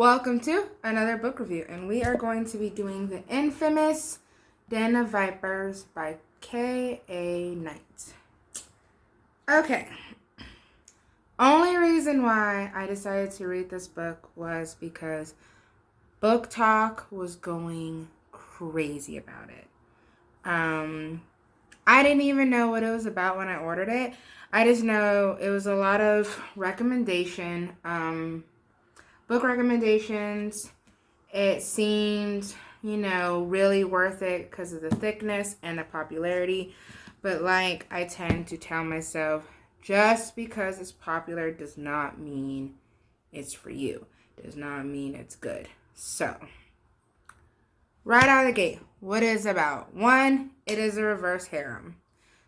Welcome to another book review, and we are going to be doing the infamous Den of Vipers by K.A. Knight. Okay. Only reason why I decided to read this book was because Book Talk was going crazy about it. I didn't even know what it was about when I ordered it. I just know it was a lot of recommendation, book recommendations. It seemed, really worth it because of the thickness and the popularity. But like I tend to tell myself, just because it's popular does not mean it's for you. Does not mean it's good. So, right out of the gate, what is it about? One, it is a reverse harem.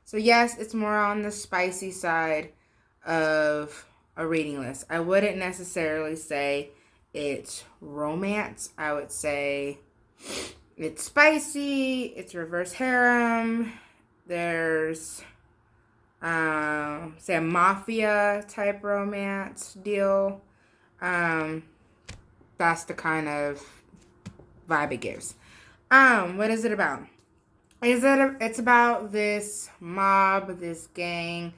So yes, it's more on the spicy side of a reading list. I wouldn't necessarily say it's romance. I would say it's spicy, it's reverse harem. There's say a mafia type romance deal. That's the kind of vibe it gives. What is it about? It's about this mob, this gang,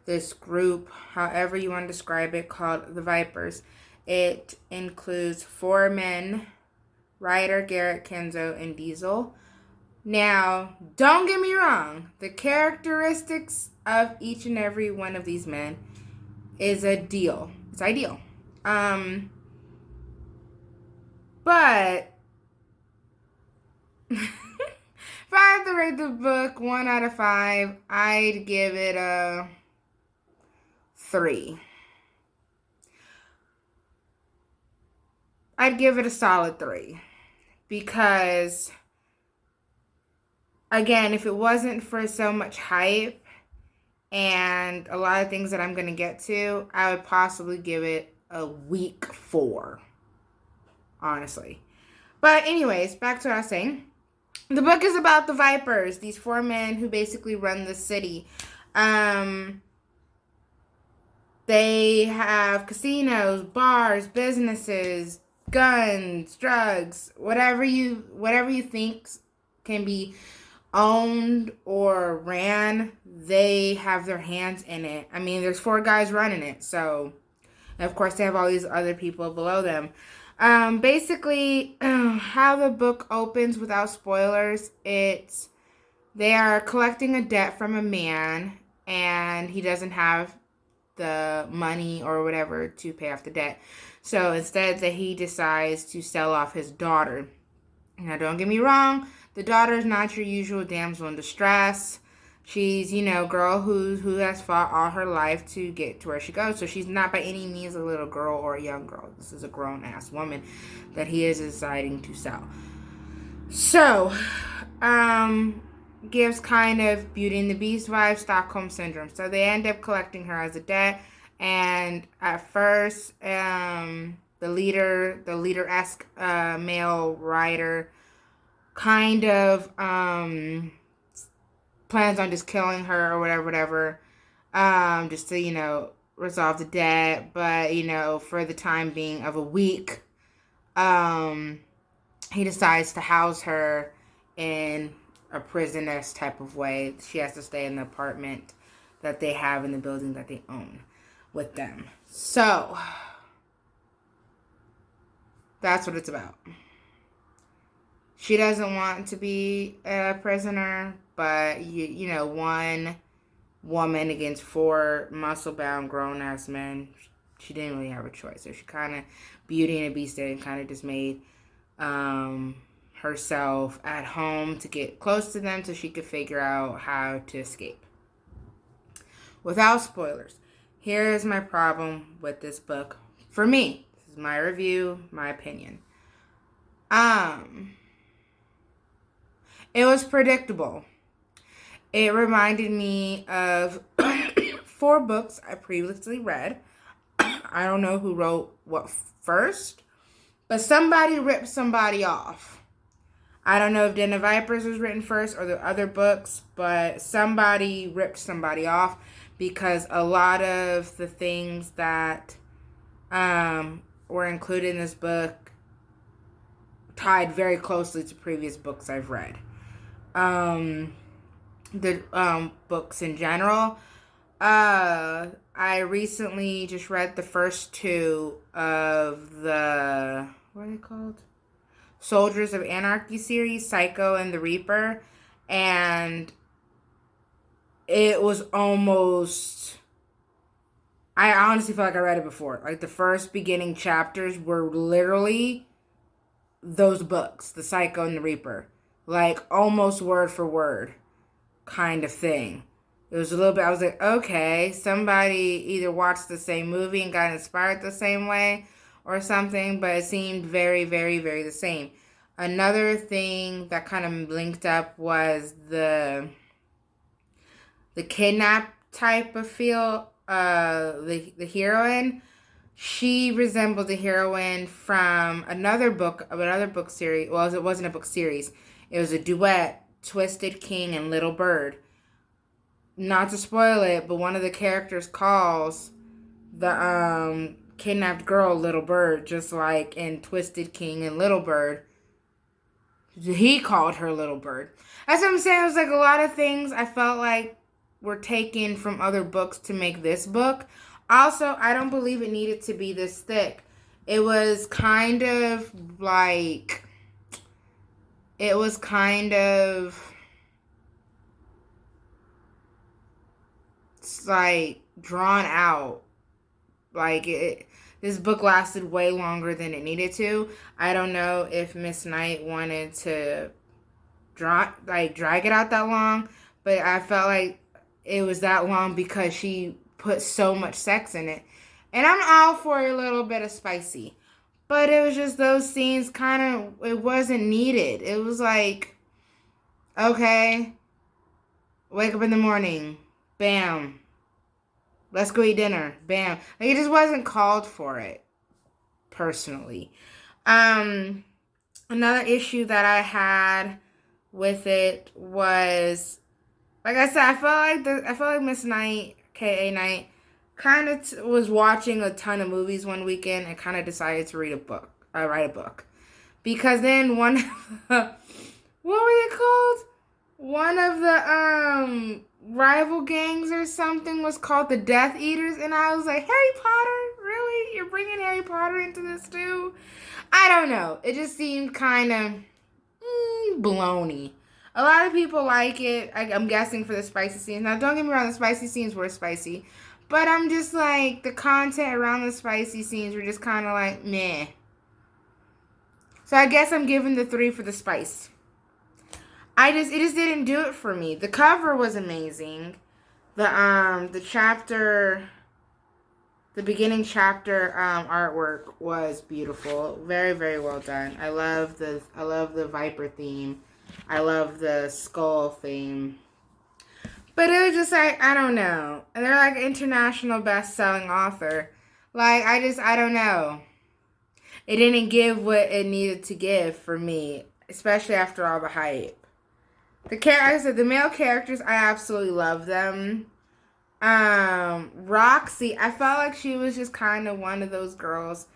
this group, however you want to describe it, called the Vipers. It includes 4 men, Ryder, Garrett, Kenzo, and Diesel. Now, don't get me wrong, the characteristics of each and every one of these men is a deal. It's ideal. But if I have to rate the book 1 out of 5, I'd give it a 3. I'd give it a solid 3. Because, again, if it wasn't for so much hype and a lot of things that I'm going to get to, I would possibly give it a weak 4. Honestly. But anyways, back to what I was saying. The book is about the Vipers, these 4 men who basically run the city. They have casinos, bars, businesses, guns, drugs, whatever you think can be owned or ran, they have their hands in it. I mean, there's 4 guys running it, so of course they have all these other people below them. Basically, how the book opens without spoilers, they are collecting a debt from a man, and he doesn't have the money or whatever to pay off the debt. So instead, he decides to sell off his daughter. Now, don't get me wrong, the daughter is not your usual damsel in distress. She's, girl who has fought all her life to get to where she goes. So she's not by any means a little girl or a young girl. This is a grown-ass woman that he is deciding to sell. So, gives kind of Beauty and the Beast vibe, Stockholm Syndrome. So they end up collecting her as a debt. And at first, the leader-esque male writer kind of plans on just killing her or whatever, just to, resolve the debt. But, for the time being of a week, he decides to house her in a prisoness type of way. She has to stay in the apartment that they have in the building that they own with them. So, that's what it's about. She doesn't want to be a prisoner, but, one woman against 4 muscle-bound, grown-ass men, she didn't really have a choice. So she kind of, Beauty and the Beast and kind of just made herself at home to get close to them so she could figure out how to escape. Without spoilers, here is my problem with this book. For me, this is my review, my opinion. It was predictable. It reminded me of 4 books I previously read. I don't know who wrote what first, but somebody ripped somebody off. I don't know if Den of Vipers was written first or the other books, but somebody ripped somebody off because a lot of the things that were included in this book tied very closely to previous books I've read. The books in general. I recently just read the first two of the, what are they called? Soldiers of Anarchy series, Psycho and the Reaper. And it was almost, I honestly feel like I read it before. Like the first beginning chapters were literally those books, the Psycho and the Reaper. Like almost word for word kind of thing. It was a little bit, I was like, okay, somebody either watched the same movie and got inspired the same way or something, but it seemed very, very, very the same. Another thing that kind of linked up was the kidnap type of feel. The heroine, she resembled the heroine from another book series. Well, it wasn't a book series. It was a duet, Twisted King and Little Bird. Not to spoil it, but one of the characters calls the kidnapped girl Little Bird, just like in Twisted King and Little Bird. He called her Little Bird. That's what I'm saying. It was like a lot of things I felt like were taken from other books to make this book. Also, I don't believe it needed to be this thick. It was kind of like, it's like drawn out. Like this book lasted way longer than it needed to. I don't know if Miss Knight wanted to drag it out that long, but I felt like it was that long because she put so much sex in it. And I'm all for a little bit of spicy. But it was just those scenes it wasn't needed. It was like, okay, wake up in the morning, bam. Let's go eat dinner, bam. Like, it just wasn't called for it, personally. Another issue that I had with it was, like I said, I felt like Miss Knight, K.A. Knight, kind of was watching a ton of movies one weekend and kind of decided to write a book. Because then one of the, what were they called? One of the rival gangs or something was called the Death Eaters, and I was like, Harry Potter? Really? You're bringing Harry Potter into this too? I don't know. It just seemed kind of baloney. A lot of people like it. I'm guessing for the spicy scenes. Now, don't get me wrong, the spicy scenes were spicy. But I'm just like, the content around the spicy scenes were just kind of like, meh. So I guess I'm giving the 3 for the spice. It just didn't do it for me. The cover was amazing. The chapter, the beginning chapter artwork was beautiful. Very, very well done. I love the Viper theme. I love the skull theme. But it was just like, I don't know. And they're like international best-selling author. Like, I don't know. It didn't give what it needed to give for me, especially after all the hype. Like I said, the male characters, I absolutely love them. Roxy, I felt like she was just kind of one of those girls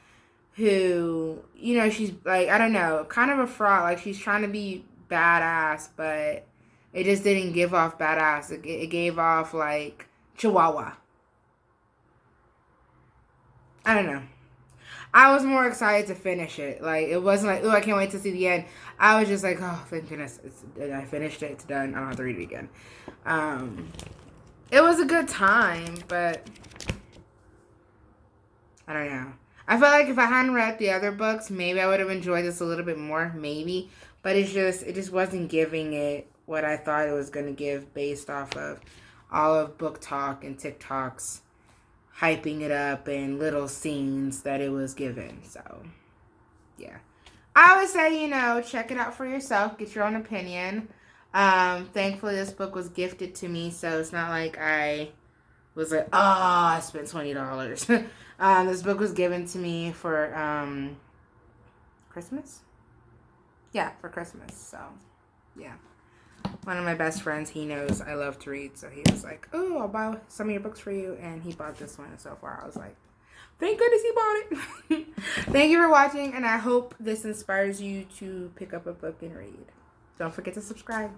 who, she's like, I don't know, kind of a fraud. Like, she's trying to be badass, but it just didn't give off badass. It gave off, like, Chihuahua. I don't know. I was more excited to finish it. Like, it wasn't like, oh, I can't wait to see the end. I was just like, oh, thank goodness. I finished it. It's done. I don't have to read it again. It was a good time, but I don't know. I felt like if I hadn't read the other books, maybe I would have enjoyed this a little bit more. Maybe. But it just wasn't giving it what I thought it was going to give based off of all of Book Talk and TikToks hyping it up and little scenes that it was given. So, yeah. I would say, check it out for yourself. Get your own opinion. Thankfully, this book was gifted to me, so it's not like I was like, oh, I spent $20. This book was given to me for Christmas? Yeah, for Christmas. So, yeah. One of my best friends, he knows I love to read, so he was like, oh, I'll buy some of your books for you, and he bought this one, and so far I was like, Thank goodness he bought it. Thank you for watching, and I hope this inspires you to pick up a book and read. Don't forget to subscribe.